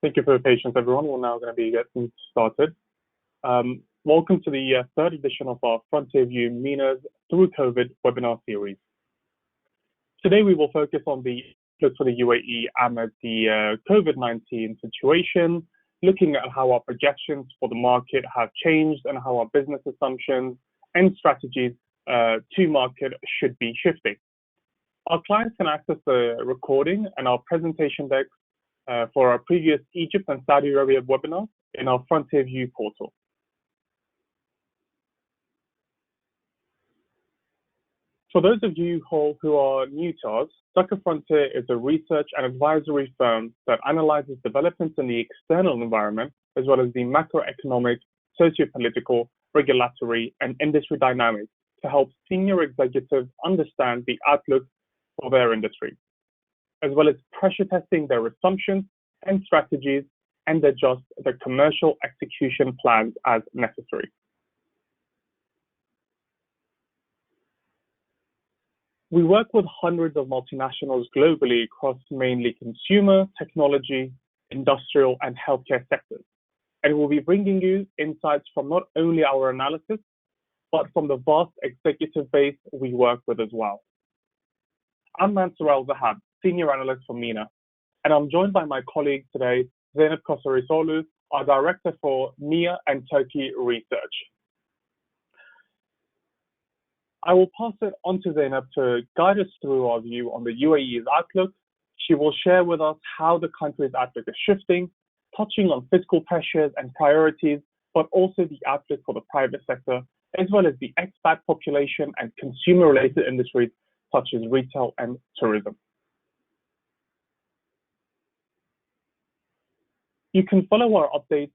Thank you for your patience, everyone. We're now going to be getting started. Welcome to the third edition of our Frontier View MENA's Through COVID webinar series. Today, we will focus on the outlook for the UAE amid the COVID-19 situation, looking at how our projections for the market have changed and how our business assumptions and strategies to market should be shifting. Our clients can access the recording and our presentation decks for our previous Egypt and Saudi Arabia webinars in our Frontier View portal. For those of you who are new to us, Tucker Frontier is a research and advisory firm that analyzes developments in the external environment, as well as the macroeconomic, socio-political, regulatory, and industry dynamics to help senior executives understand the outlook for their industry, as well as pressure testing their assumptions and strategies and adjust the commercial execution plans as necessary. We work with hundreds of multinationals globally across mainly consumer, technology, industrial, and healthcare sectors. And we'll be bringing you insights from not only our analysis, but from the vast executive base we work with as well. I'm Mansour Al-Zahab, Senior Analyst for MENA, and I'm joined by my colleague today, Zeynep Kosarisolu, our Director for MEA and Turkey Research. I will pass it on to Zeynep to guide us through our view on the UAE's outlook. She will share with us how the country's outlook is shifting, touching on fiscal pressures and priorities, but also the outlook for the private sector, as well as the expat population and consumer-related industries such as retail and tourism. You can follow our updates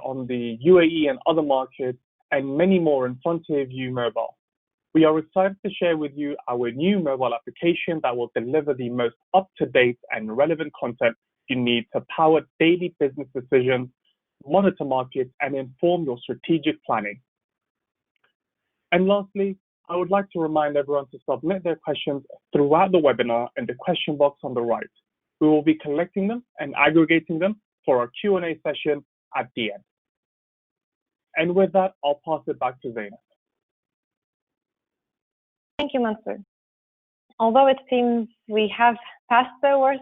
on the UAE and other markets and many more in Frontier View Mobile. We are excited to share with you our new mobile application that will deliver the most up-to-date and relevant content you need to power daily business decisions, monitor markets, and inform your strategic planning. And lastly, I would like to remind everyone to submit their questions throughout the webinar in the question box on the right. We will be collecting them and aggregating them for our Q&A session at the end. And with that, I'll pass it back to Zeynep. Thank you, Mansour. Although it seems we have passed the worst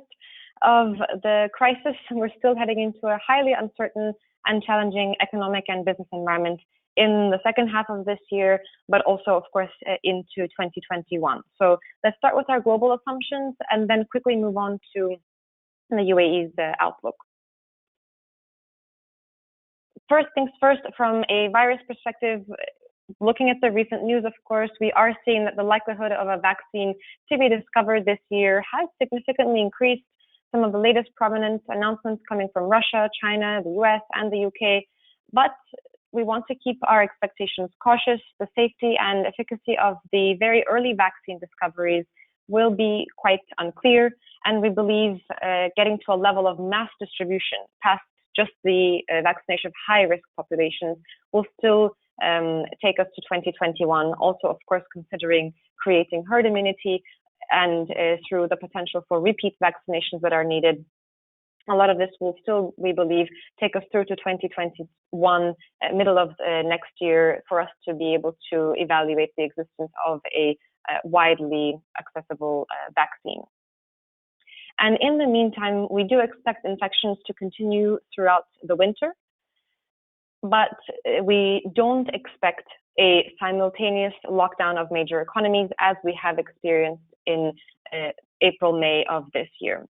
of the crisis, we're still heading into a highly uncertain and challenging economic and business environment in the second half of this year, but also, of course, into 2021. So let's start with our global assumptions and then quickly move on to the UAE's outlook. First things first, from a virus perspective, looking at the recent news, of course, we are seeing that the likelihood of a vaccine to be discovered this year has significantly increased. Some of the latest prominent announcements coming from Russia, China, the US, and the UK. But we want to keep our expectations cautious. The safety and efficacy of the very early vaccine discoveries will be quite unclear. And we believe getting to a level of mass distribution past just the vaccination of high-risk populations will still take us to 2021. Also, of course, considering creating herd immunity and through the potential for repeat vaccinations that are needed. A lot of this will still, we believe, take us through to 2021, middle of next year, for us to be able to evaluate the existence of a widely accessible vaccine. And in the meantime, we do expect infections to continue throughout the winter, but we don't expect a simultaneous lockdown of major economies as we have experienced in April, May of this year.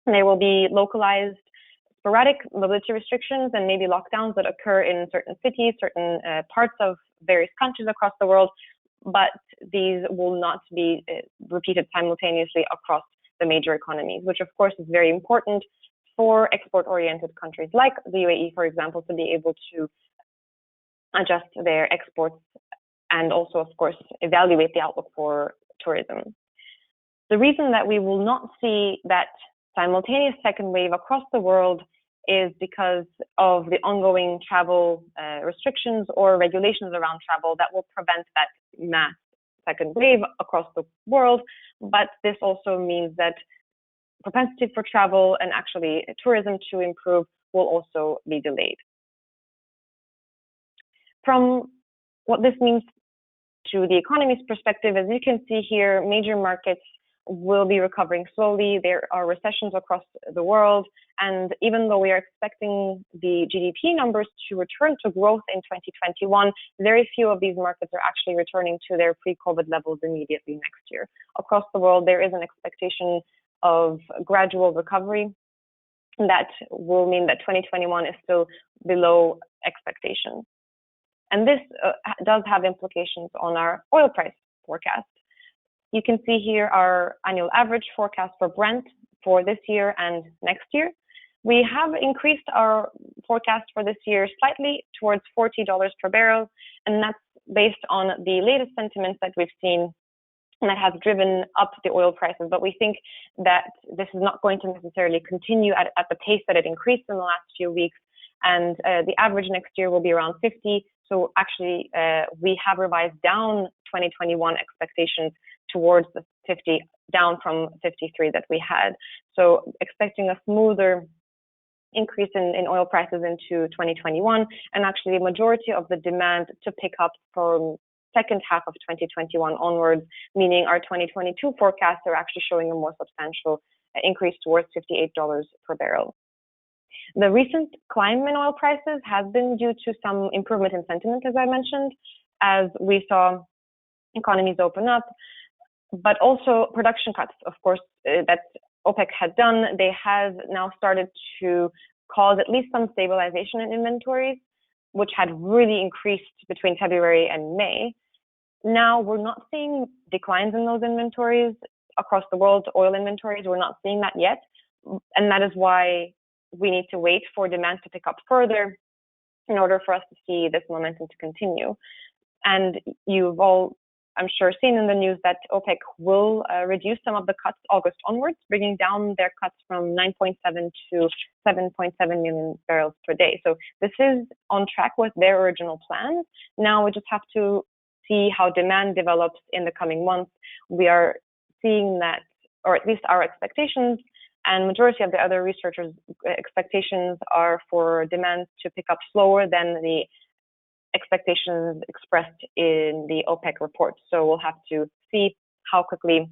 There will be localized, sporadic mobility restrictions and maybe lockdowns that occur in certain cities, certain parts of various countries across the world, but these will not be repeated simultaneously across the major economies, which of course is very important for export-oriented countries like the UAE, for example, to be able to adjust their exports and also, of course, evaluate the outlook for tourism. The reason that we will not see that simultaneous second wave across the world is because of the ongoing travel restrictions or regulations around travel that will prevent that mass second wave across the world. But this also means that propensity for travel and actually tourism to improve will also be delayed. From what this means to the economy's perspective, as you can see here, major markets will be recovering slowly. There are recessions across the world, and even though we are expecting the GDP numbers to return to growth in 2021, very few of these markets are actually returning to their pre-COVID levels immediately next year. Across the world, there is an expectation of gradual recovery. That will mean that 2021 is still below expectations. And this does have implications on our oil price forecast. You can see here our annual average forecast for Brent for this year and next year. We have increased our forecast for this year slightly towards $40 per barrel, and that's based on the latest sentiments that we've seen and that has driven up the oil prices. But we think that this is not going to necessarily continue at the pace that it increased in the last few weeks, and the average next year will be around 50. So actually, we have revised down 2021 expectations towards the 50, down from 53 that we had. So expecting a smoother increase in oil prices into 2021, and actually the majority of the demand to pick up from second half of 2021 onwards, meaning our 2022 forecasts are actually showing a more substantial increase towards $58 per barrel. The recent climb in oil prices has been due to some improvement in sentiment, as I mentioned, as we saw economies open up, but also production cuts, of course, that OPEC had done. They have now started to cause at least some stabilization in inventories, which had really increased between February and May. Now we're not seeing declines in those inventories across the world, oil inventories. We're not seeing that yet. And that is why we need to wait for demand to pick up further in order for us to see this momentum to continue. And you've all, I'm sure, seen in the news that OPEC will reduce some of the cuts August onwards, bringing down their cuts from 9.7 to 7.7 million barrels per day. So this is on track with their original plans. Now we just have to see how demand develops in the coming months. We are seeing that, or at least our expectations, and majority of the other researchers' expectations are for demand to pick up slower than the expectations expressed in the OPEC report. So we'll have to see how quickly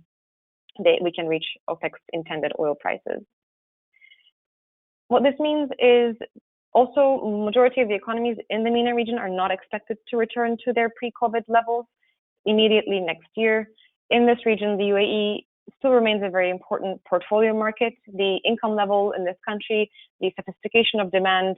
we can reach OPEC's intended oil prices. What this means is also majority of the economies in the MENA region are not expected to return to their pre-COVID levels immediately next year. In this region, the UAE still remains a very important portfolio market. The income level in this country, the sophistication of demand,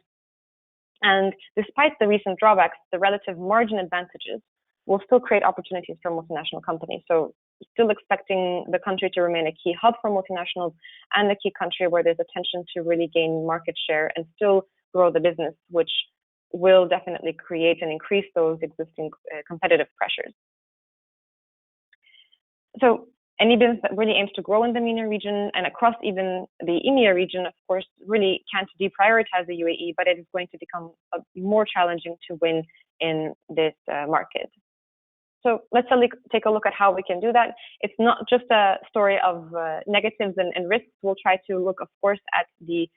and despite the recent drawbacks, the relative margin advantages will still create opportunities for multinational companies. So still expecting the country to remain a key hub for multinationals and a key country where there's attention to really gain market share and still grow the business, which will definitely create and increase those existing competitive pressures. So any business that really aims to grow in the MENA region and across even the EMEA region, of course, really can't deprioritize the UAE, but it is going to become more challenging to win in this market. So let's take a look at how we can do that. It's not just a story of negatives and risks. We'll try to look, of course, at the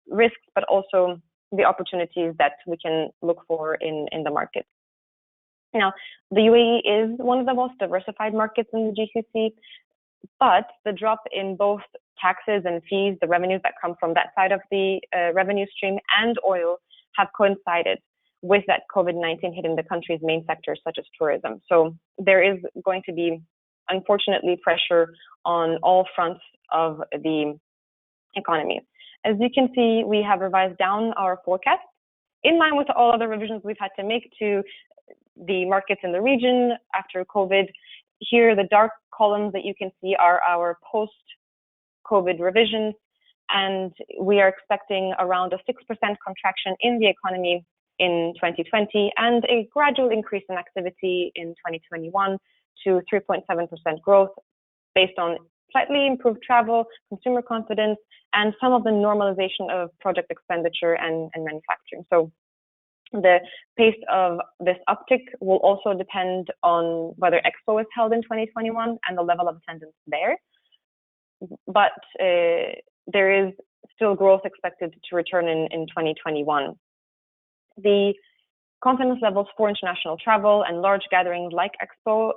risks, but also the opportunities that we can look for in the market. Now, the UAE is one of the most diversified markets in the GCC, but the drop in both taxes and fees, the revenues that come from that side of the revenue stream, and oil have coincided with that COVID-19 hitting the country's main sectors, such as tourism. So there is going to be, unfortunately, pressure on all fronts of the economy. As you can see, we have revised down our forecast in line with all other revisions we've had to make to the markets in the region after COVID. Here, the dark columns that you can see are our post-COVID revisions, and we are expecting around a 6% contraction in the economy in 2020 and a gradual increase in activity in 2021 to 3.7% growth based on slightly improved travel, consumer confidence, and some of the normalization of project expenditure and manufacturing. So the pace of this uptick will also depend on whether Expo is held in 2021 and the level of attendance there. But there is still growth expected to return in 2021. The confidence levels for international travel and large gatherings like Expo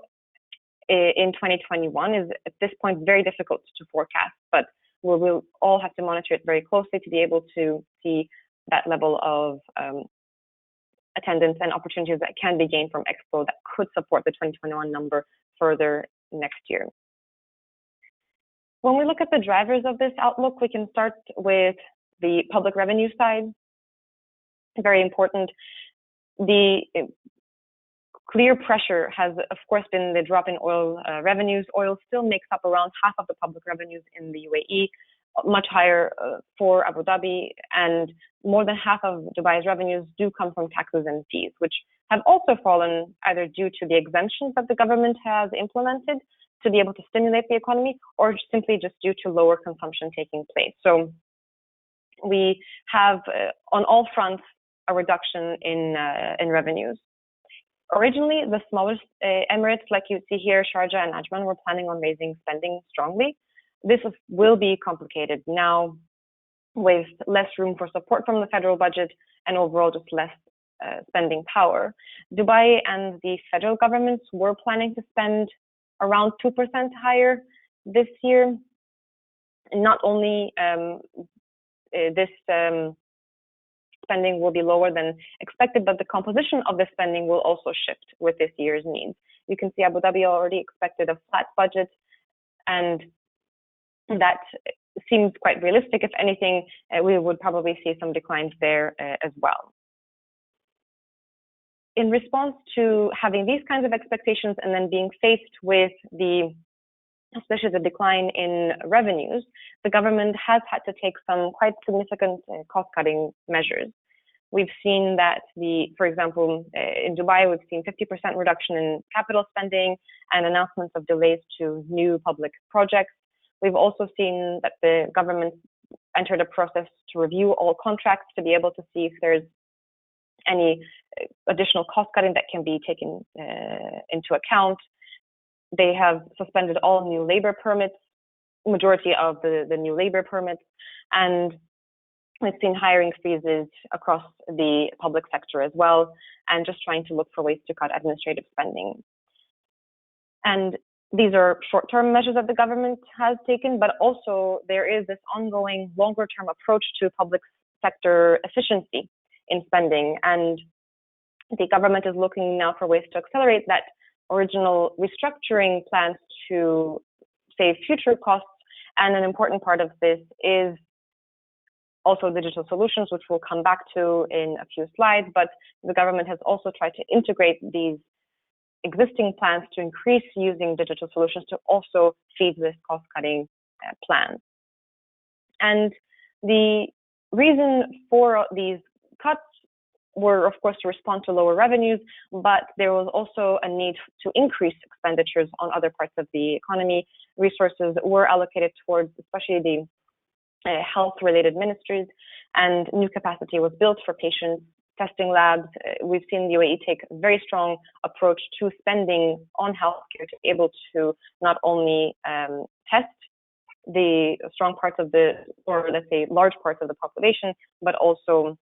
in 2021 is at this point very difficult to forecast, but we'll all have to monitor it very closely to be able to see that level of attendance and opportunities that can be gained from Expo that could support the 2021 number further next year. When we look at the drivers of this outlook, we can start with the public revenue side. Very important. The clear pressure has, of course, been the drop in oil revenues. Oil still makes up around half of the public revenues in the UAE, much higher for Abu Dhabi, and more than half of Dubai's revenues do come from taxes and fees, which have also fallen either due to the exemptions that the government has implemented to be able to stimulate the economy, or simply just due to lower consumption taking place. So we have, on all fronts, a reduction in revenues. Originally, the smallest emirates, like you see here, Sharjah and Ajman, were planning on raising spending strongly. This will be complicated now with less room for support from the federal budget and overall just less spending power. Dubai and the federal governments were planning to spend around 2% higher this year. Not only this spending will be lower than expected, but the composition of the spending will also shift with this year's needs. You can see Abu Dhabi already expected a flat budget, and that seems quite realistic. If anything, we would probably see some declines there as well. In response to having these kinds of expectations and then being faced with especially the decline in revenues, the government has had to take some quite significant cost-cutting measures. We've seen that for example, in Dubai, we've seen 50% reduction in capital spending and announcements of delays to new public projects. We've also seen that the government entered a process to review all contracts to be able to see if there's any additional cost cutting that can be taken into account. They have suspended all new labor permits, majority of the new labor permits, and we've seen hiring freezes across the public sector as well, and just trying to look for ways to cut administrative spending. And these are short-term measures that the government has taken, but also there is this ongoing longer-term approach to public sector efficiency in spending. And the government is looking now for ways to accelerate that original restructuring plans to save future costs. And an important part of this is also digital solutions, which we'll come back to in a few slides. But the government has also tried to integrate these existing plans to increase using digital solutions to also feed this cost-cutting plan. And the reason for these cuts were, of course, to respond to lower revenues, but there was also a need to increase expenditures on other parts of the economy. Resources were allocated towards especially the health-related ministries, and new capacity was built for patients, testing labs. We've seen the UAE take a very strong approach to spending on healthcare to be able to not only test the strong parts of or let's say large parts of the population, but also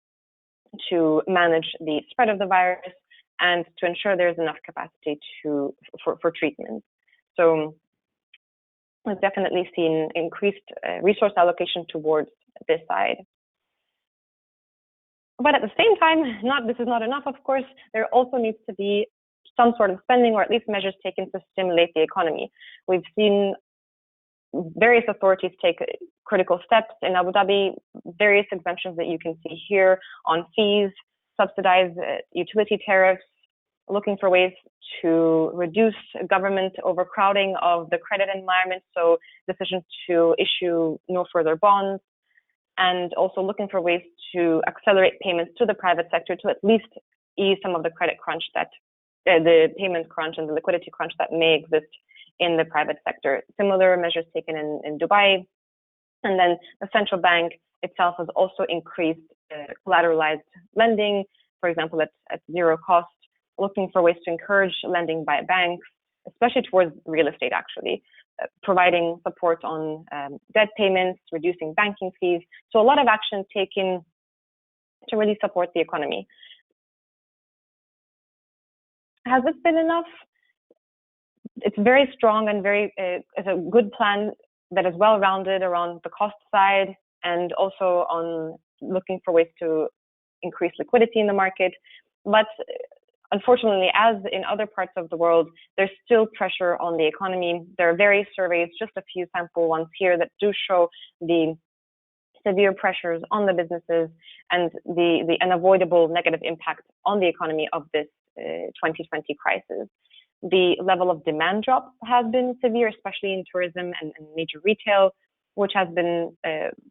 to manage the spread of the virus and to ensure there's enough capacity for treatment. So we've definitely seen increased resource allocation towards this side. But at the same time, this is not enough, of course. There also needs to be some sort of spending or at least measures taken to stimulate the economy. We've seen various authorities take critical steps in Abu Dhabi, various exemptions that you can see here on fees, subsidized utility tariffs, looking for ways to reduce government overcrowding of the credit environment, so decisions to issue no further bonds, and also looking for ways to accelerate payments to the private sector to at least ease some of the credit crunch the payment crunch and the liquidity crunch that may exist in the private sector. Similar measures taken in Dubai. And then the central bank itself has also increased collateralized lending, for example, at zero cost, looking for ways to encourage lending by banks, especially towards real estate, actually. providing support on debt payments, reducing banking fees. So a lot of action taken to really support the economy. Has this been enough? It's very strong and it's a good plan that is well-rounded around the cost side and also on looking for ways to increase liquidity in the market. But unfortunately, as in other parts of the world, there's still pressure on the economy. There are various surveys, just a few sample ones here, that do show the severe pressures on the businesses and the unavoidable negative impact on the economy of this 2020 crisis. The level of demand drop has been severe, especially in tourism and major retail, which has been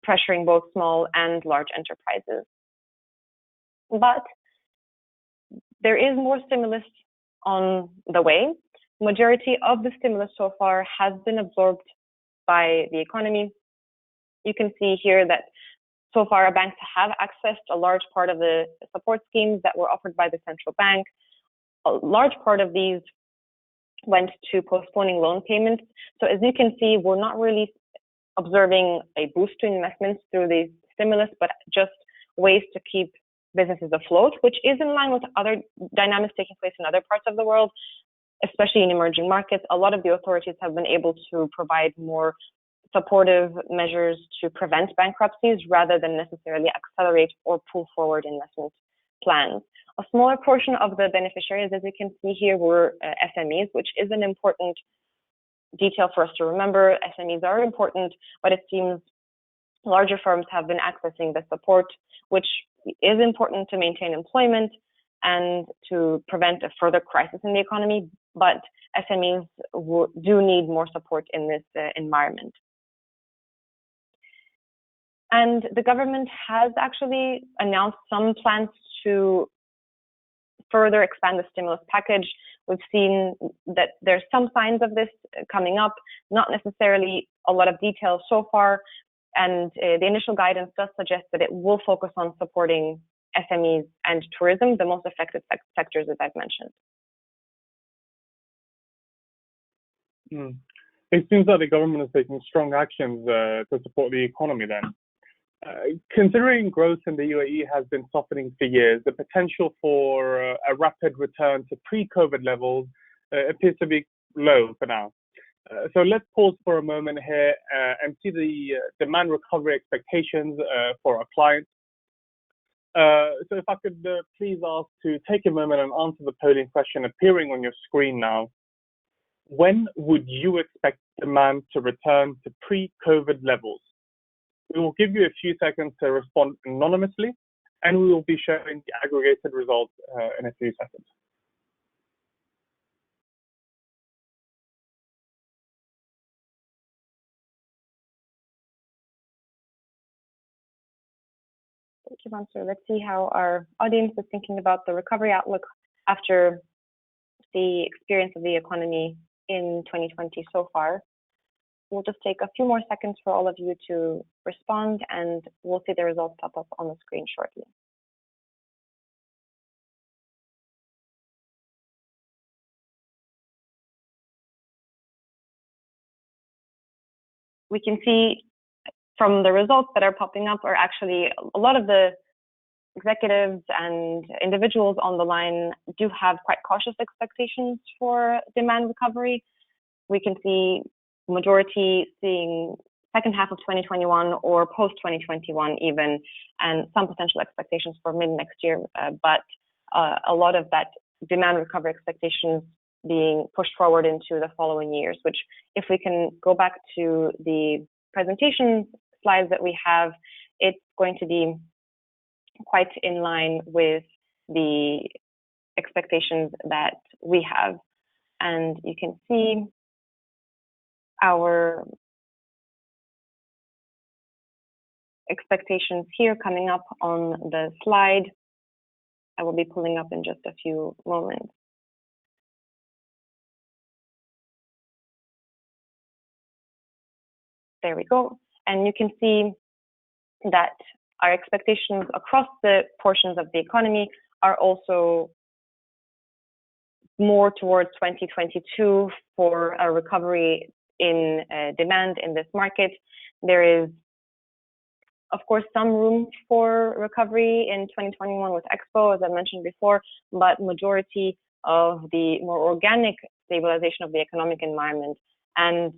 pressuring both small and large enterprises. But there is more stimulus on the way. Majority of the stimulus so far has been absorbed by the economy. You can see here that so far banks have accessed a large part of the support schemes that were offered by the central bank. A large part of these went to postponing loan payments. So as you can see, we're not really observing a boost to investments through these stimulus, but just ways to keep businesses afloat, which is in line with other dynamics taking place in other parts of the world, especially in emerging markets. A lot of the authorities have been able to provide more supportive measures to prevent bankruptcies rather than necessarily accelerate or pull forward investment plans. A smaller portion of the beneficiaries, as you can see here, were SMEs, which is an important detail for us to remember. SMEs are important, but it seems larger firms have been accessing the support, which is important to maintain employment and to prevent a further crisis in the economy. But SMEs do need more support in this environment. And the government has actually announced some plans to further expand the stimulus package. We've seen that there's some signs of this coming up, not necessarily a lot of details so far. And the initial guidance does suggest that it will focus on supporting SMEs and tourism, the most affected sectors, as I've mentioned. It seems that the government is taking strong actions to support the economy then. Considering growth in the UAE has been softening for years, the potential for a rapid return to pre-COVID levels appears to be low for now. So let's pause for a moment here and see the demand recovery expectations for our clients. So if I could please ask to take a moment and answer the polling question appearing on your screen now. When would you expect demand to return to pre-COVID levels? We will give you a few seconds to respond anonymously, and we will be sharing the aggregated results in a few seconds. Thank you, Mansour. Let's see how our audience is thinking about the recovery outlook after the experience of the economy in 2020 so far. We'll just take a few more seconds for all of you to respond, and we'll see the results pop up on the screen shortly. We can see from the results that are popping up are actually a lot of the executives and individuals on the line do have quite cautious expectations for demand recovery. We can see majority seeing second half of 2021 or post 2021 even, and some potential expectations for mid next year. But a lot of that demand recovery expectations being pushed forward into the following years, which if we can go back to the presentation slides that we have, it's going to be quite in line with the expectations that we have. And you can see our expectations here coming up on the slide. I will be pulling up in just a few moments. There we go. And you can see that our expectations across the portions of the economy are also more towards 2022 for a recovery in demand in this market. There is, of course, some room for recovery in 2021 with Expo, as I mentioned before, but majority of the more organic stabilization of the economic environment and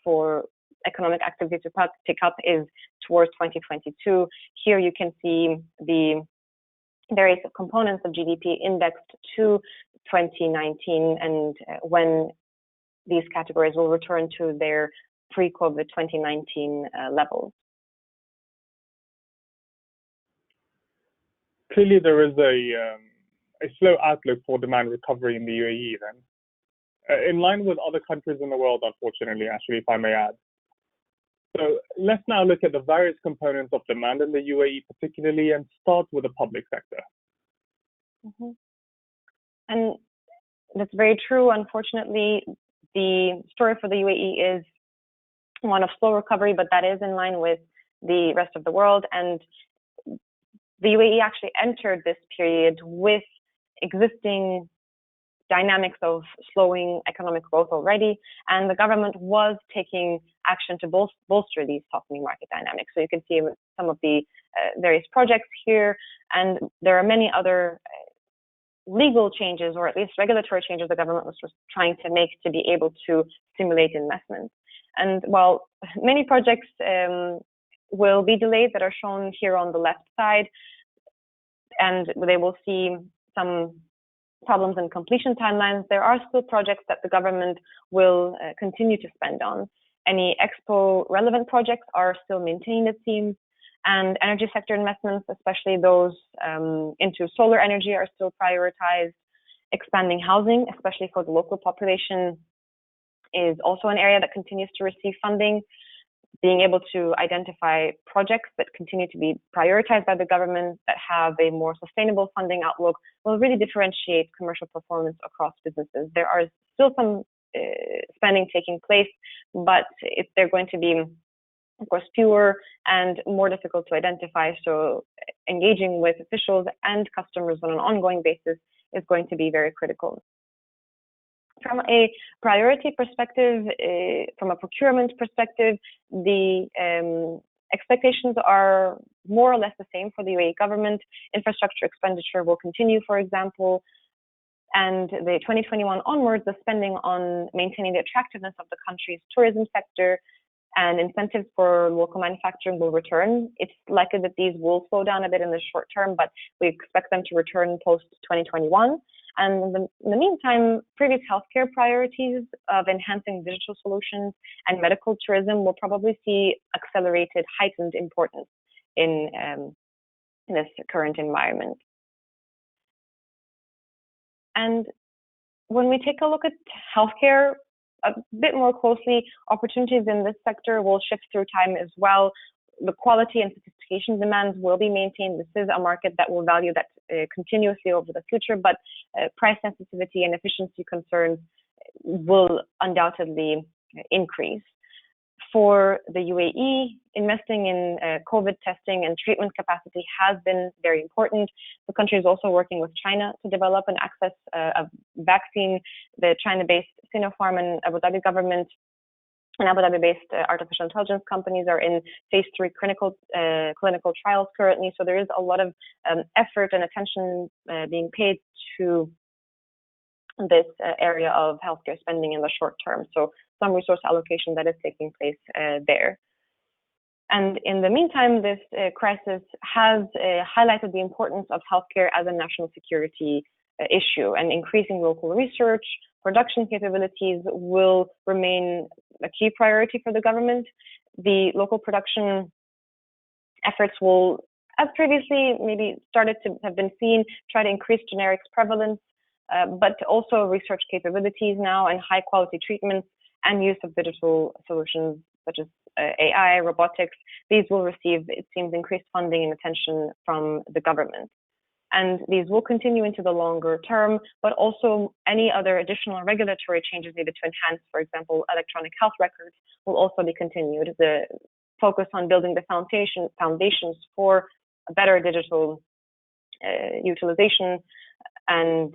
for economic activity to pick up is towards 2022. Here you can see the various components of GDP indexed to 2019 and when these categories will return to their pre-COVID 2019 levels. Clearly, there is a slow outlook for demand recovery in the UAE then, in line with other countries in the world, unfortunately, actually, if I may add. So let's now look at the various components of demand in the UAE particularly and start with the public sector. Mm-hmm. And that's very true. Unfortunately, the story for the UAE is one of slow recovery, but that is in line with the rest of the world. And the UAE actually entered this period with existing dynamics of slowing economic growth already, and the government was taking action to bolster these softening market dynamics. So you can see some of the various projects here, and there are many other legal changes, or at least regulatory changes the government was trying to make to be able to stimulate investment. And while many projects will be delayed that are shown here on the left side, and they will see some problems in completion timelines, there are still projects that the government will continue to spend on. Any Expo relevant projects are still maintained, it seems, and energy sector investments, especially those into solar energy, are still prioritized. Expanding housing, especially for the local population, is also an area that continues to receive funding. Being able to identify projects that continue to be prioritized by the government that have a more sustainable funding outlook will really differentiate commercial performance across businesses. There are still some spending taking place, but they're going to be, of course, fewer and more difficult to identify. So engaging with officials and customers on an ongoing basis is going to be very critical. From a priority perspective, from a procurement perspective, the expectations are more or less the same for the UAE government. Infrastructure expenditure will continue, for example, and the 2021 onwards, the spending on maintaining the attractiveness of the country's tourism sector and incentives for local manufacturing will return. It's likely that these will slow down a bit in the short term, but we expect them to return post-2021. And in the meantime, previous healthcare priorities of enhancing digital solutions and medical tourism will probably see accelerated, heightened importance in this current environment. And when we take a look at healthcare a bit more closely, opportunities in this sector will shift through time as well. The quality and sophistication demands will be maintained. This is a market that will value that continuously over the future, but price sensitivity and efficiency concerns will undoubtedly increase. For the UAE, investing in COVID testing and treatment capacity has been very important. The country is also working with China to develop and access a vaccine. The China-based Sinopharm and Abu Dhabi government and Abu Dhabi-based artificial intelligence companies are in phase 3 clinical trials currently. So there is a lot of effort and attention being paid to this area of healthcare spending in the short term. So some resource allocation that is taking place there. And in the meantime, this crisis has highlighted the importance of healthcare as a national security issue, and increasing local research, production capabilities will remain a key priority for the government. The local production efforts will, as previously maybe started to have been seen, try to increase generics prevalence, but also research capabilities now and high quality treatments and use of digital solutions such as AI, robotics. These will receive, it seems, increased funding and attention from the government. And these will continue into the longer term, but also any other additional regulatory changes needed to enhance, for example, electronic health records will also be continued. The focus on building the foundations for a better digital utilization and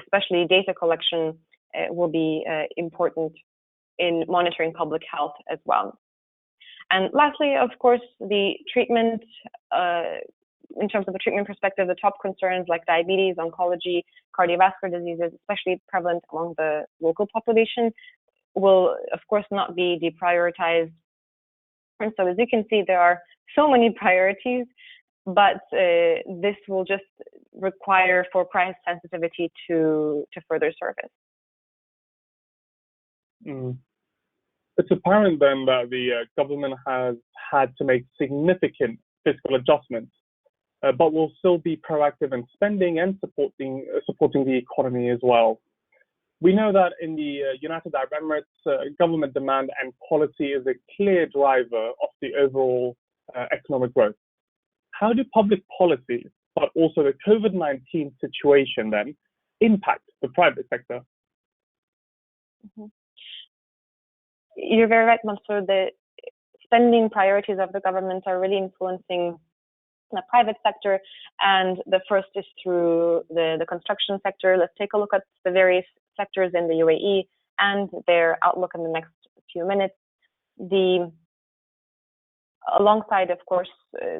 especially data collection will be important in monitoring public health as well. And lastly, of course, the treatment, in terms of the treatment perspective, the top concerns like diabetes, oncology, cardiovascular diseases, especially prevalent among the local population, will of course not be deprioritized. And so as you can see, there are so many priorities, but this will just require for price sensitivity to further surface. It's apparent then that the government has had to make significant fiscal adjustments, but will still be proactive in spending and supporting the economy as well. We know that in the United Arab Emirates, government demand and policy is a clear driver of the overall economic growth. How do public policies, but also the COVID-19 situation then, impact the private sector? Mm-hmm. You're very right, Mansour. The spending priorities of the government are really influencing the private sector, and the first is through the construction sector. Let's take a look at the various sectors in the UAE and their outlook in the next few minutes. Alongside, of course,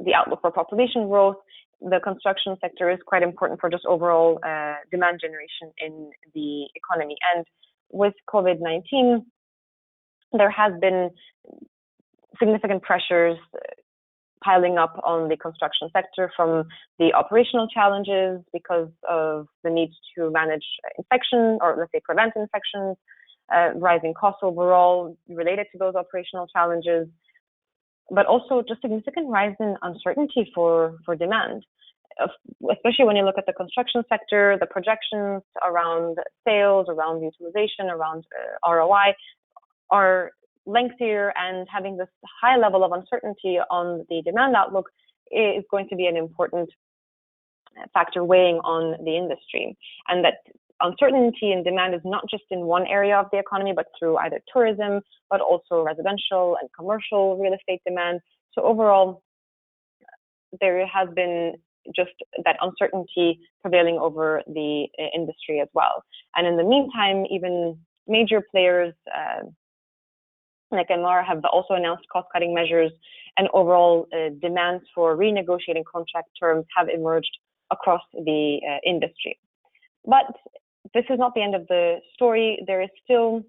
the outlook for population growth, the construction sector is quite important for just overall demand generation in the economy. And with COVID-19, there has been significant pressures piling up on the construction sector from the operational challenges because of the need to manage infection, or let's say prevent infections, rising costs overall related to those operational challenges, but also just significant rise in uncertainty for demand. Especially when you look at the construction sector, the projections around sales, around utilization, around ROI are lengthier, and having this high level of uncertainty on the demand outlook is going to be an important factor weighing on the industry. And that uncertainty in demand is not just in one area of the economy, but through either tourism, but also residential and commercial real estate demand. So overall, there has been just that uncertainty prevailing over the industry as well. And in the meantime, even major players like Emaar have also announced cost-cutting measures, and overall demands for renegotiating contract terms have emerged across the industry. But this is not the end of the story. There is still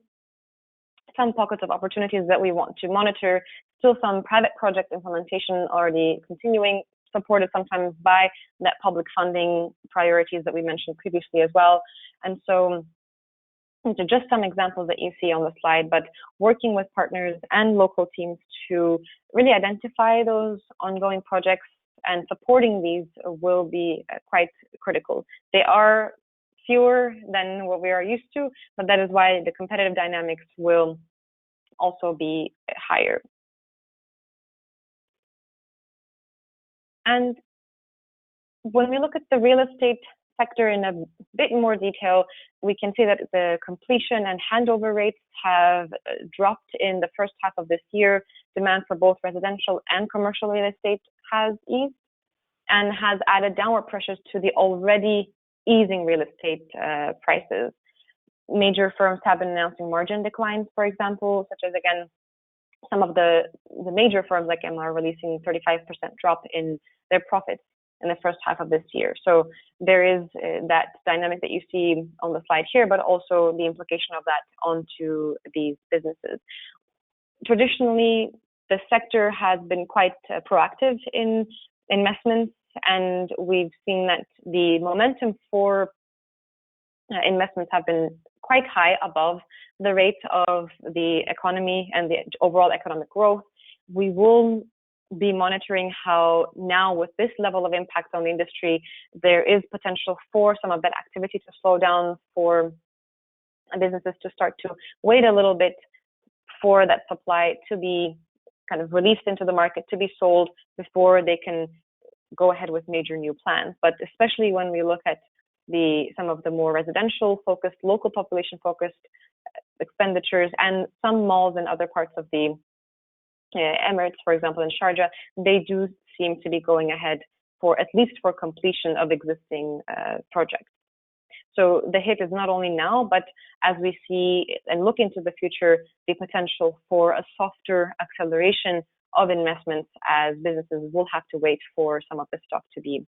some pockets of opportunities that we want to monitor, still some private project implementation already continuing, supported sometimes by net public funding priorities that we mentioned previously as well. And so just some examples that you see on the slide, but working with partners and local teams to really identify those ongoing projects and supporting these will be quite critical. They are fewer than what we are used to, but that is why the competitive dynamics will also be higher. And when we look at the real estate sector in a bit more detail, we can see that the completion and handover rates have dropped in the first half of this year. Demand for both residential and commercial real estate has eased and has added downward pressures to the already easing real estate prices. Major firms have been announcing margin declines, for example, such as, again, some of the major firms like Emaar releasing 35% drop in their profits in the first half of this year. So there is that dynamic that you see on the slide here, but also the implication of that onto these businesses. Traditionally, the sector has been quite proactive in investments, and we've seen that the momentum for investments have been quite high, above the rate of the economy and the overall economic growth. We will be monitoring how now, with this level of impact on the industry, there is potential for some of that activity to slow down, for businesses to start to wait a little bit for that supply to be kind of released into the market, to be sold before they can go ahead with major new plans. But especially when we look at some of the more residential focused, local population focused expenditures, and some malls in other parts of the Emirates, for example, in Sharjah, they do seem to be going ahead for, at least for completion of existing projects. So the hit is not only now, but as we see and look into the future, the potential for a softer acceleration of investments as businesses will have to wait for some of the stock to be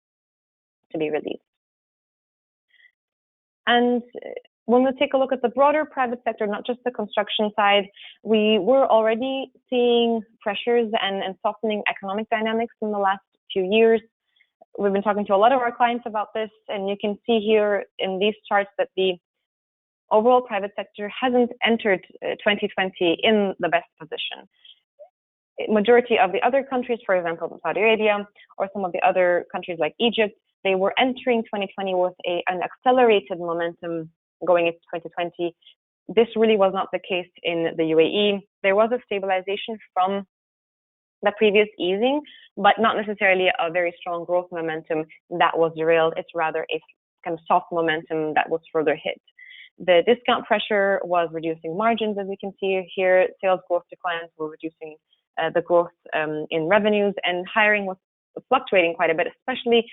released. And when we take a look at the broader private sector, not just the construction side, we were already seeing pressures and softening economic dynamics in the last few years. We've been talking to a lot of our clients about this, and you can see here in these charts that the overall private sector hasn't entered 2020 in the best position. Majority of the other countries, for example, Saudi Arabia, or some of the other countries like Egypt, they were entering 2020 with an accelerated momentum going into 2020. This really was not the case in the UAE. There was a stabilization from the previous easing, but not necessarily a very strong growth momentum that was derailed. It's rather a kind of soft momentum that was further hit. The discount pressure was reducing margins, as we can see here. Sales growth declines were reducing the growth in revenues, and hiring was fluctuating quite a bit, especially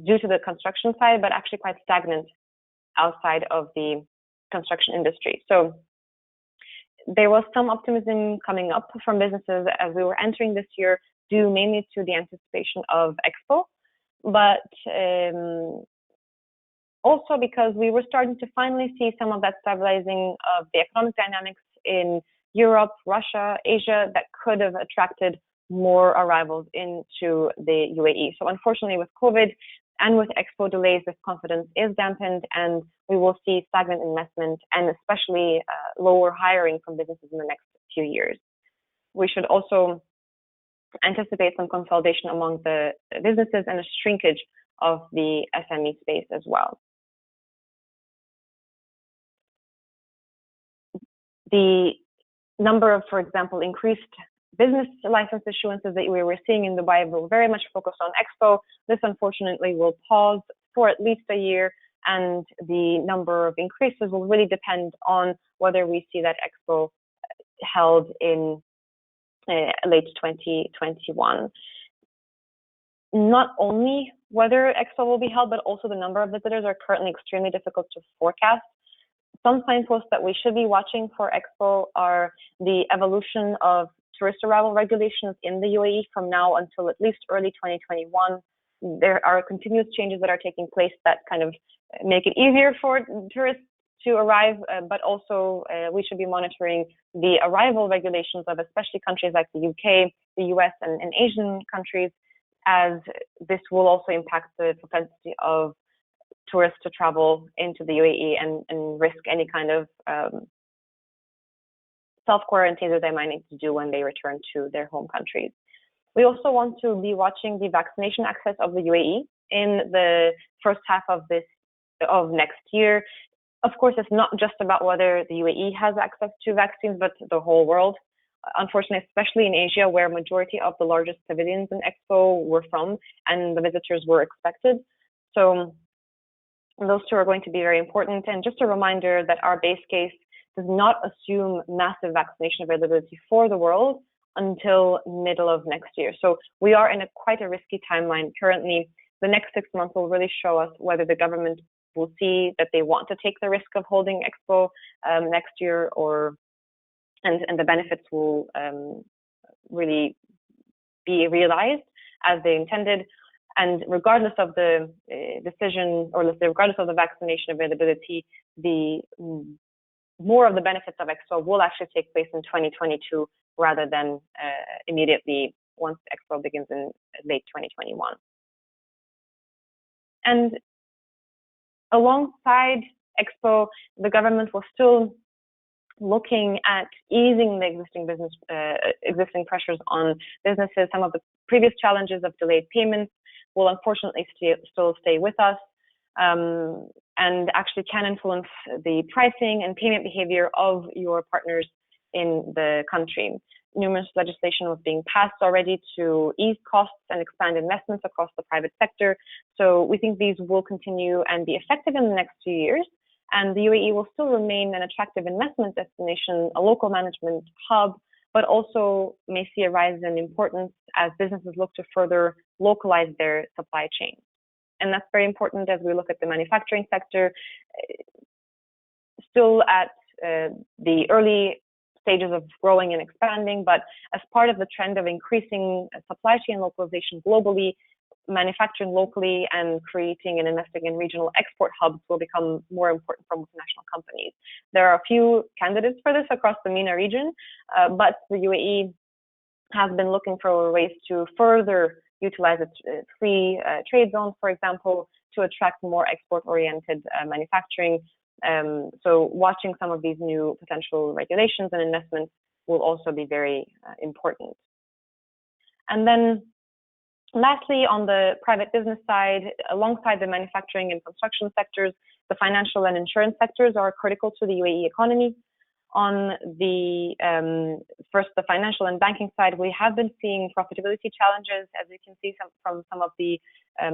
due to the construction side, but actually quite stagnant outside of the construction industry. So there was some optimism coming up from businesses as we were entering this year, due mainly to the anticipation of Expo, but also because we were starting to finally see some of that stabilizing of the economic dynamics in Europe, Russia, Asia, that could have attracted more arrivals into the UAE. So unfortunately, with COVID and with Expo delays, this confidence is dampened, and we will see stagnant investment and especially lower hiring from businesses in the next few years. We should also anticipate some consolidation among the businesses and a shrinkage of the SME space as well. The number of, for example, increased business license issuances that we were seeing in Dubai will very much focus on Expo. This unfortunately will pause for at least a year, and the number of increases will really depend on whether we see that Expo held in late 2021. Not only whether Expo will be held, but also the number of visitors are currently extremely difficult to forecast. Some signposts that we should be watching for Expo are the evolution of tourist arrival regulations in the UAE from now until at least early 2021. There are continuous changes that are taking place that kind of make it easier for tourists to arrive, but also we should be monitoring the arrival regulations of especially countries like the UK, the US, and Asian countries, as this will also impact the propensity of tourists to travel into the UAE and risk any kind of self-quarantine that they might need to do when they return to their home countries. We also want to be watching the vaccination access of the UAE in the first half of next year. Of course, it's not just about whether the UAE has access to vaccines, but the whole world. Unfortunately, especially in Asia, where majority of the largest pavilions in Expo were from and the visitors were expected. So those two are going to be very important. And just a reminder that our base case does not assume massive vaccination availability for the world until middle of next year. So we are in quite a risky timeline currently. The next 6 months will really show us whether the government will see that they want to take the risk of holding Expo next year, and the benefits will really be realized as they intended. And regardless of the decision, or let's say regardless of the vaccination availability, the more of the benefits of Expo will actually take place in 2022 rather than immediately once Expo begins in late 2021. And alongside Expo, the government was still looking at easing the existing pressures on businesses. Some of the previous challenges of delayed payments will unfortunately still stay with us, and actually can influence the pricing and payment behavior of your partners in the country. Numerous legislation was being passed already to ease costs and expand investments across the private sector. So we think these will continue and be effective in the next few years. And the UAE will still remain an attractive investment destination, a local management hub, but also may see a rise in importance as businesses look to further localize their supply chain. And that's very important as we look at the manufacturing sector, still at the early stages of growing and expanding, but as part of the trend of increasing supply chain localization globally, manufacturing locally and creating and investing in regional export hubs will become more important for multinational companies. There are a few candidates for this across the MENA region, but the UAE has been looking for ways to further utilize its free trade zones, for example, to attract more export-oriented manufacturing. So watching some of these new potential regulations and investments will also be very important. And then lastly, on the private business side, alongside the manufacturing and construction sectors, the financial and insurance sectors are critical to the UAE economy. On the first, the financial and banking side, we have been seeing profitability challenges, as you can see from some of the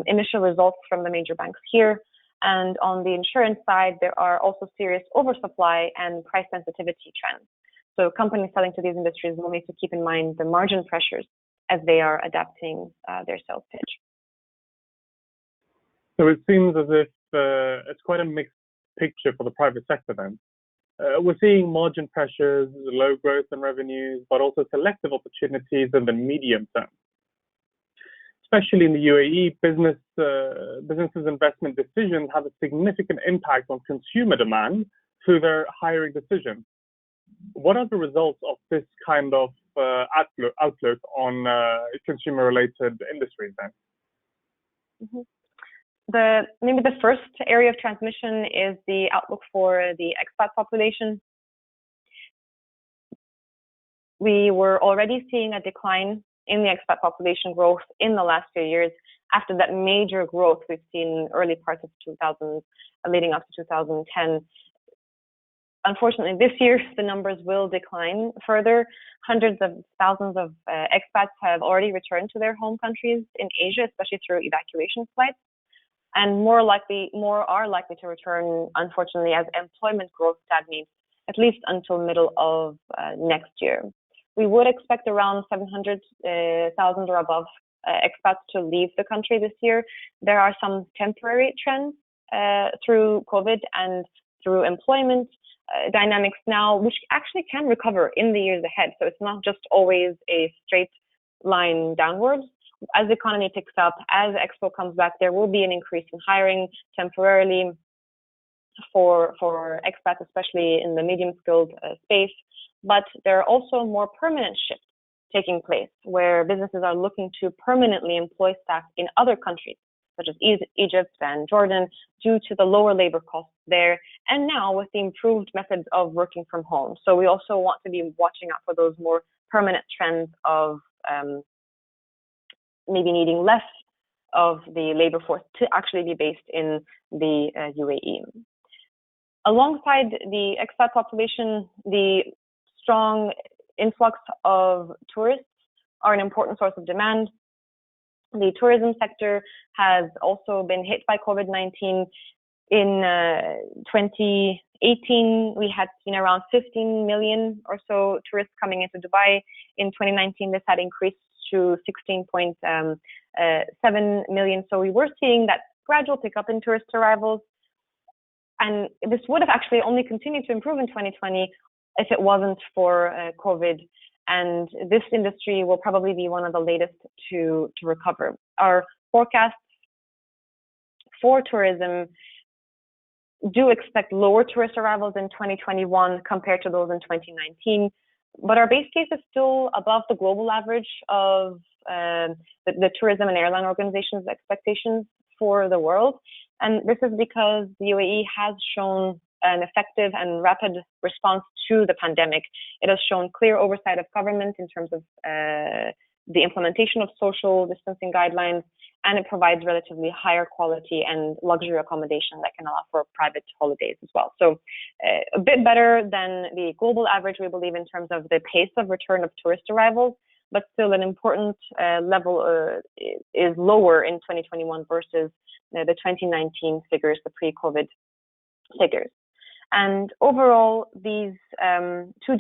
initial results from the major banks here. And on the insurance side, there are also serious oversupply and price sensitivity trends. So companies selling to these industries will need to keep in mind the margin pressures as they are adapting their sales pitch. So it seems as if it's quite a mixed picture for the private sector then. We're seeing margin pressures, low growth in revenues, but also selective opportunities in the medium term. Especially in the UAE, businesses' investment decisions have a significant impact on consumer demand through their hiring decisions. What are the results of this kind of outlook on consumer-related industries then? Mm-hmm. Maybe the first area of transmission is the outlook for the expat population. We were already seeing a decline in the expat population growth in the last few years after that major growth we've seen in early parts of 2000, leading up to 2010. Unfortunately, this year, the numbers will decline further. Hundreds of thousands of expats have already returned to their home countries in Asia, especially through evacuation flights. And more are likely to return, unfortunately, as employment growth stagnates, at least until middle of next year. We would expect around 700,000 or above expats to leave the country this year. There are some temporary trends through COVID and through employment dynamics now, which actually can recover in the years ahead. So it's not just always a straight line downwards. As the economy picks up, as Expo comes back, there will be an increase in hiring temporarily for expats, especially in the medium-skilled space. But there are also more permanent shifts taking place where businesses are looking to permanently employ staff in other countries, such as Egypt and Jordan, due to the lower labor costs there, and now with the improved methods of working from home. So we also want to be watching out for those more permanent trends of maybe needing less of the labor force to actually be based in the UAE. Alongside the expat population, the strong influx of tourists are an important source of demand. The tourism sector has also been hit by COVID-19. In 2018, we had seen around 15 million or so tourists coming into Dubai. In 2019, this had increased to 16.7 million. So we were seeing that gradual pickup in tourist arrivals. And this would have actually only continued to improve in 2020 if it wasn't for COVID. And this industry will probably be one of the latest to recover. Our forecasts for tourism do expect lower tourist arrivals in 2021 compared to those in 2019. But our base case is still above the global average of the tourism and airline organizations' expectations for the world. And this is because the UAE has shown an effective and rapid response to the pandemic. It has shown clear oversight of government in terms of the implementation of social distancing guidelines, and it provides relatively higher quality and luxury accommodation that can allow for private holidays as well. So a bit better than the global average, we believe, in terms of the pace of return of tourist arrivals, but still an important level is lower in 2021 versus the 2019 figures, the pre-COVID figures. And overall, these two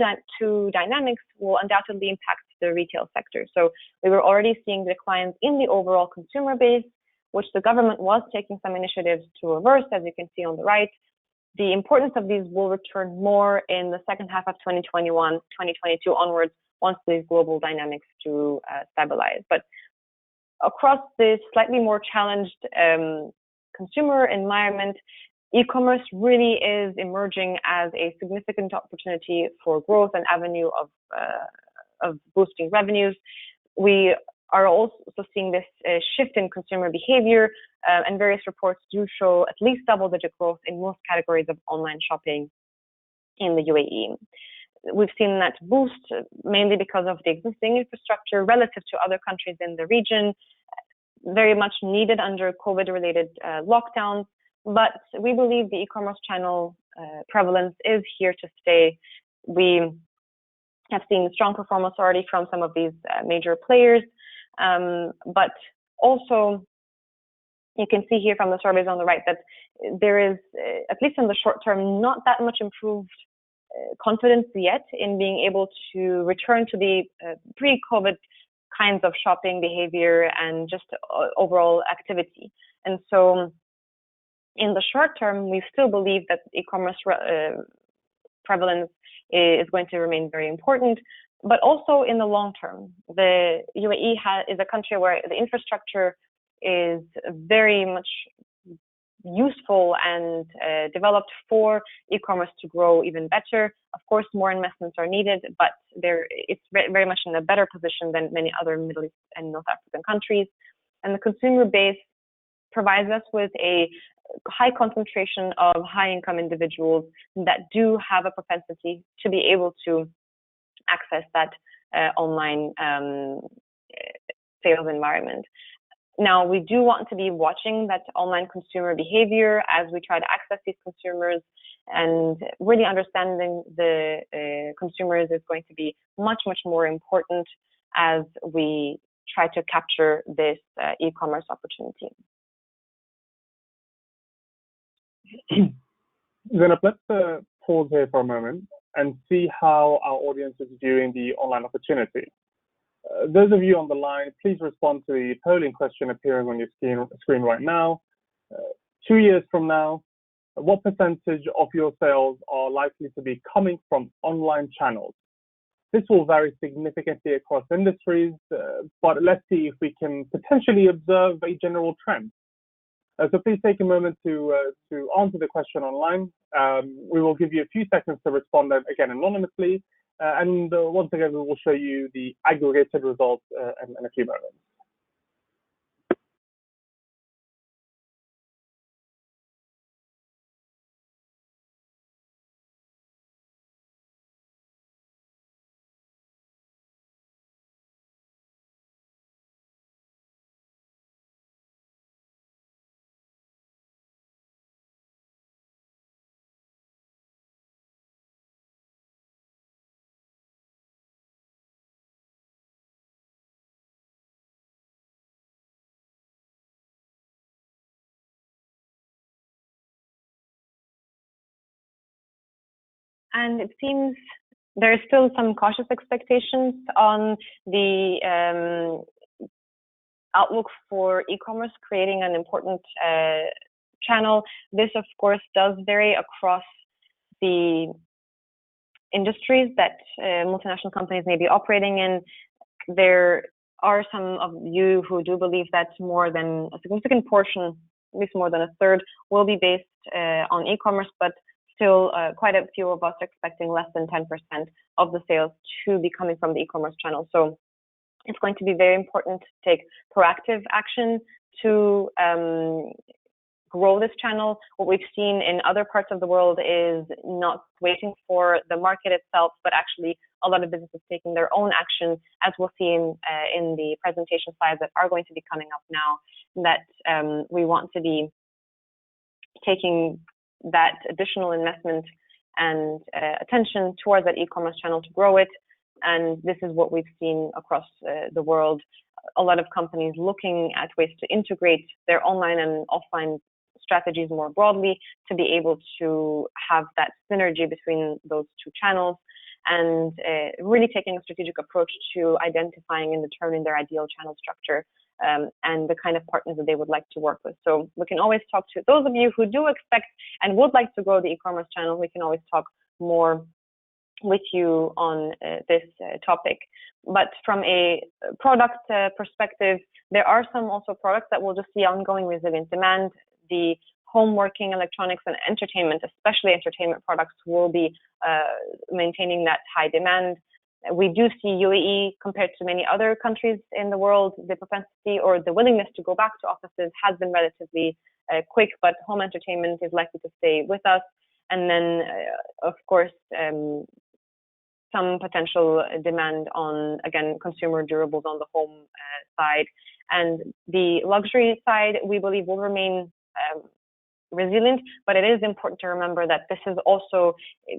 dynamics will undoubtedly impact the retail sector. So we were already seeing declines in the overall consumer base, which the government was taking some initiatives to reverse, as you can see on the right. The importance of these will return more in the second half of 2021, 2022 onwards, once these global dynamics do stabilize. But across this slightly more challenged consumer environment, e-commerce really is emerging as a significant opportunity for growth and avenue of boosting revenues. We are also seeing this shift in consumer behavior, and various reports do show at least double-digit growth in most categories of online shopping in the UAE. We've seen that boost mainly because of the existing infrastructure relative to other countries in the region, very much needed under COVID-related lockdowns. But we believe the e-commerce channel prevalence is here to stay. We have seen strong performance already from some of these major players, but also you can see here from the surveys on the right that there is, at least in the short term, not that much improved confidence yet in being able to return to the pre-COVID kinds of shopping behavior and just overall activity. And so in the short term, we still believe that e-commerce prevalence is going to remain very important, but also in the long term. The UAE is a country where the infrastructure is very much useful and developed for e-commerce to grow even better. Of course, more investments are needed, but it's very much in a better position than many other Middle East and North African countries. And the consumer base provides us with a high concentration of high-income individuals that do have a propensity to be able to access that online sales environment. Now, we do want to be watching that online consumer behavior as we try to access these consumers, and really understanding the consumers is going to be much, much more important as we try to capture this e-commerce opportunity. Zainab, let's pause here for a moment and see how our audience is viewing the online opportunity. Those of you on the line, please respond to the polling question appearing on your screen right now. 2 years from now, what percentage of your sales are likely to be coming from online channels? This will vary significantly across industries, but let's see if we can potentially observe a general trend. So please take a moment to answer the question online. We will give you a few seconds to respond, again, anonymously. And once again, we will show you the aggregated results in a few moments. And it seems there is still some cautious expectations on the outlook for e-commerce creating an important channel. This, of course, does vary across the industries that multinational companies may be operating in. There are some of you who do believe that more than a significant portion, at least more than a third, will be based on e-commerce, but still quite a few of us are expecting less than 10% of the sales to be coming from the e-commerce channel. So it's going to be very important to take proactive action to grow this channel. What we've seen in other parts of the world is not waiting for the market itself, but actually a lot of businesses taking their own action, as we'll see in the presentation slides that are going to be coming up now, that we want to be taking that additional investment and attention towards that e-commerce channel to grow it. And this is what we've seen across the world. A lot of companies looking at ways to integrate their online and offline strategies more broadly to be able to have that synergy between those two channels, and really taking a strategic approach to identifying and determining their ideal channel structure and the kind of partners that they would like to work with. So we can always talk to those of you who do expect and would like to grow the e-commerce channel. We can always talk more with you on this topic. But from a product perspective, there are some also products that will just see ongoing resilient demand. The home working electronics and entertainment, especially entertainment products, will be maintaining that high demand. We do see UAE, compared to many other countries in the world, the propensity or the willingness to go back to offices has been relatively quick, but home entertainment is likely to stay with us. And then, of course, some potential demand on, again, consumer durables on the home side. And the luxury side, we believe, will remain resilient, but it is important to remember that this is also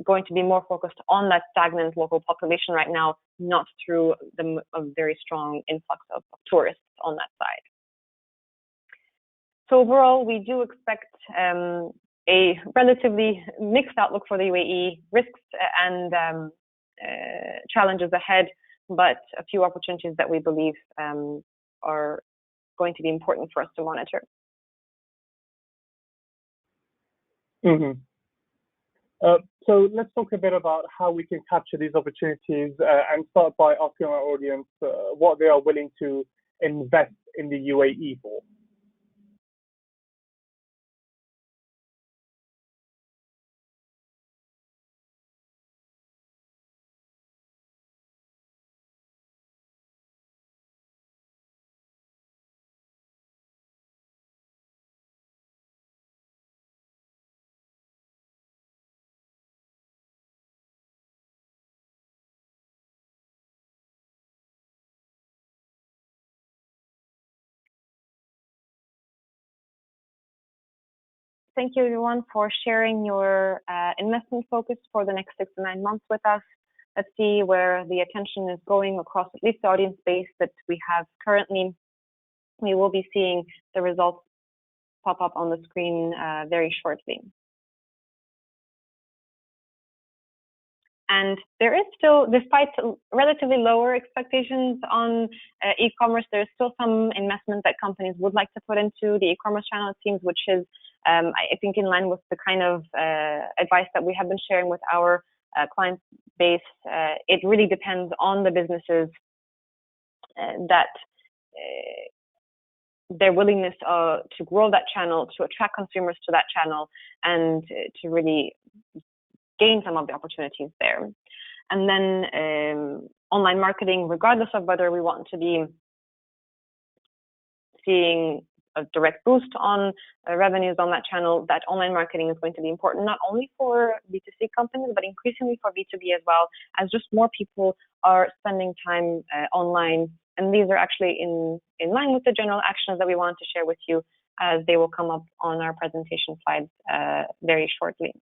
going to be more focused on that stagnant local population right now, not through a very strong influx of tourists on that side. So overall, we do expect a relatively mixed outlook for the UAE, risks and challenges ahead, but a few opportunities that we believe are going to be important for us to monitor. Mm-hmm. So let's talk a bit about how we can capture these opportunities and start by asking our audience what they are willing to invest in the UAE for. Thank you, everyone, for sharing your investment focus for the next 6 to 9 months with us. Let's see where the attention is going across at least the audience base that we have currently. We will be seeing the results pop up on the screen very shortly. And there is still, despite relatively lower expectations on e-commerce, there's still some investment that companies would like to put into the e-commerce channel, it seems, which is, I think, in line with the kind of advice that we have been sharing with our client base. It really depends on the businesses that their willingness to grow that channel, to attract consumers to that channel, and to really gain some of the opportunities there. And then online marketing, regardless of whether we want to be seeing a direct boost on revenues on that channel, that online marketing is going to be important, not only for B2C companies, but increasingly for B2B as well, as just more people are spending time online. And these are actually in line with the general actions that we want to share with you, as they will come up on our presentation slides very shortly.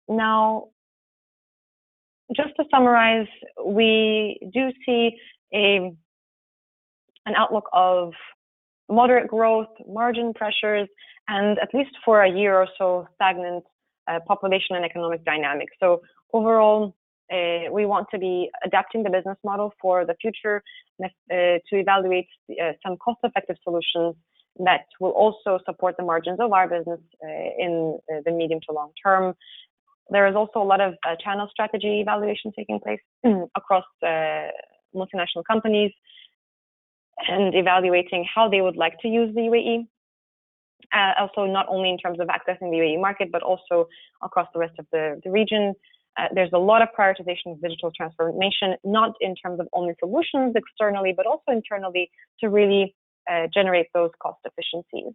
Now, just to summarize, we do see an outlook of moderate growth, margin pressures, and at least for a year or so, stagnant population and economic dynamics. So overall, we want to be adapting the business model for the future to evaluate some cost-effective solutions that will also support the margins of our business in the medium to long term. There is also a lot of channel strategy evaluation taking place across multinational companies and evaluating how they would like to use the UAE. Also, not only in terms of accessing the UAE market, but also across the rest of the region. There's a lot of prioritization of digital transformation, not in terms of only solutions externally, but also internally to really generate those cost efficiencies.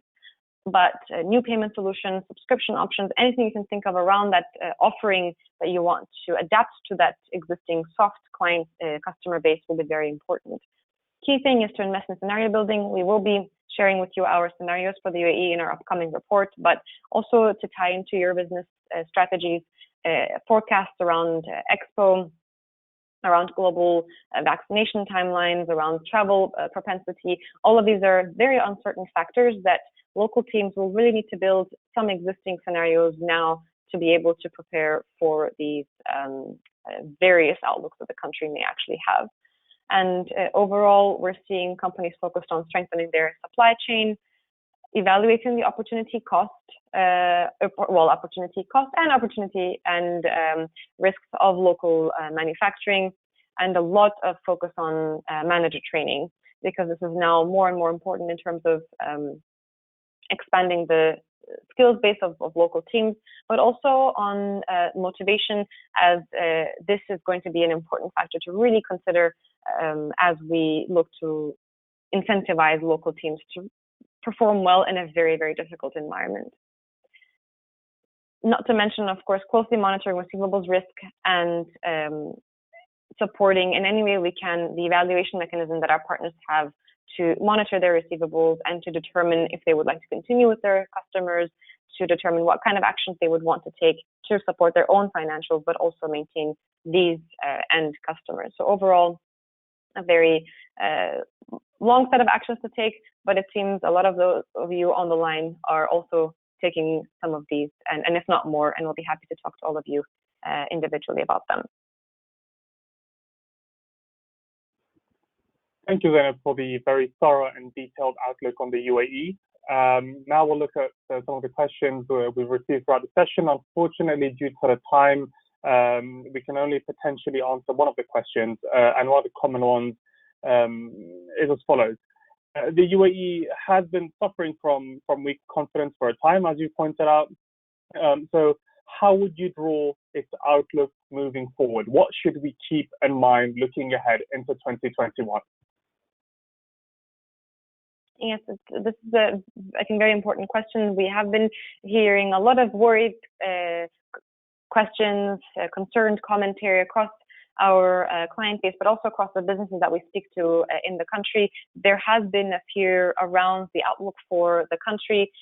But new payment solutions, subscription options, anything you can think of around that offering that you want to adapt to that existing soft client customer base will be very important. Key thing is to invest in scenario building. We will be sharing with you our scenarios for the UAE in our upcoming report, but also to tie into your business strategies, forecasts around Expo, around global vaccination timelines, around travel propensity. All of these are very uncertain factors that local teams will really need to build some existing scenarios now to be able to prepare for these various outlooks that the country may actually have. And overall, we're seeing companies focused on strengthening their supply chain, evaluating the opportunity cost and risks of local manufacturing, and a lot of focus on manager training, because this is now more and more important in terms of expanding the skills base of local teams, but also on motivation, as this is going to be an important factor to really consider as we look to incentivize local teams to perform well in a very, very difficult environment. Not to mention, of course, closely monitoring receivables risk and supporting in any way we can the evaluation mechanism that our partners have to monitor their receivables and to determine if they would like to continue with their customers, to determine what kind of actions they would want to take to support their own financials, but also maintain these end customers. So overall, a very long set of actions to take, but it seems a lot of those of you on the line are also taking some of these, and if not more, and we'll be happy to talk to all of you individually about them. Thank you, Zainab, for the very thorough and detailed outlook on the UAE. Now we'll look at some of the questions we've received throughout the session. Unfortunately, due to the time, we can only potentially answer one of the questions, and one of the common ones is as follows. The UAE has been suffering from weak confidence for a time, as you pointed out. So how would you draw its outlook moving forward? What should we keep in mind looking ahead into 2021? Yes, this is a, I think, very important question. We have been hearing a lot of worried questions, concerned commentary across our client base, but also across the businesses that we speak to in the country. There has been a fear around the outlook for the country.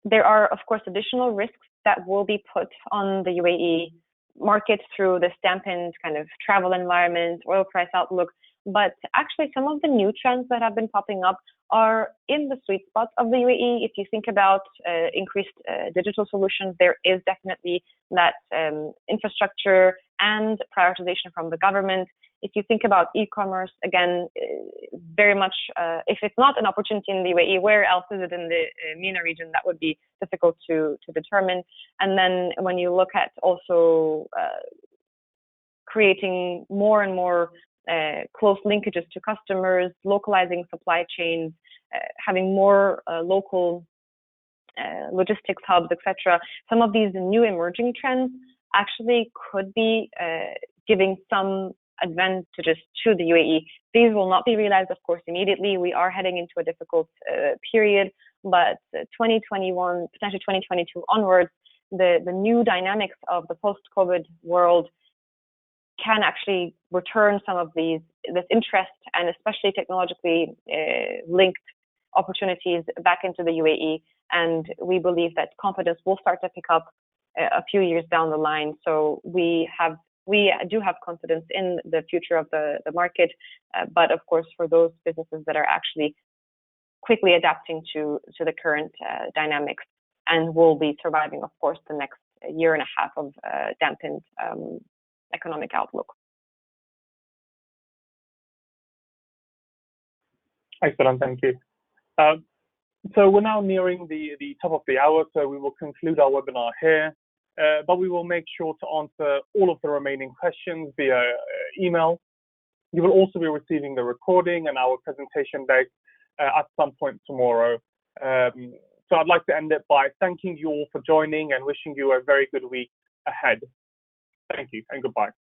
There are, of course, additional risks that will be put on the UAE market through this dampened kind of travel environment, oil price outlook. But actually, some of the new trends that have been popping up are in the sweet spot of the UAE. If you think about increased digital solutions, there is definitely that infrastructure and prioritization from the government. If you think about e-commerce, again, very much, if it's not an opportunity in the UAE, where else is it in the MENA region? That would be difficult to determine. And then when you look at also creating more and more close linkages to customers, localizing supply chains, having more local logistics hubs, etc. Some of these new emerging trends actually could be giving some advantages to the UAE. These will not be realized, of course, immediately. We are heading into a difficult period, but 2021, potentially 2022 onwards, the new dynamics of the post-COVID world can actually return some of this interest, and especially technologically linked opportunities back into the UAE. And we believe that confidence will start to pick up a few years down the line. So we do have confidence in the future of the market, but of course, for those businesses that are actually quickly adapting to the current dynamics and will be surviving, of course, the next year and a half of dampened economic outlook. Excellent, thank you. So we're now nearing the top of the hour, so we will conclude our webinar here, but we will make sure to answer all of the remaining questions via email. You will also be receiving the recording and our presentation deck at some point tomorrow. So I'd like to end it by thanking you all for joining and wishing you a very good week ahead. Thank you and goodbye.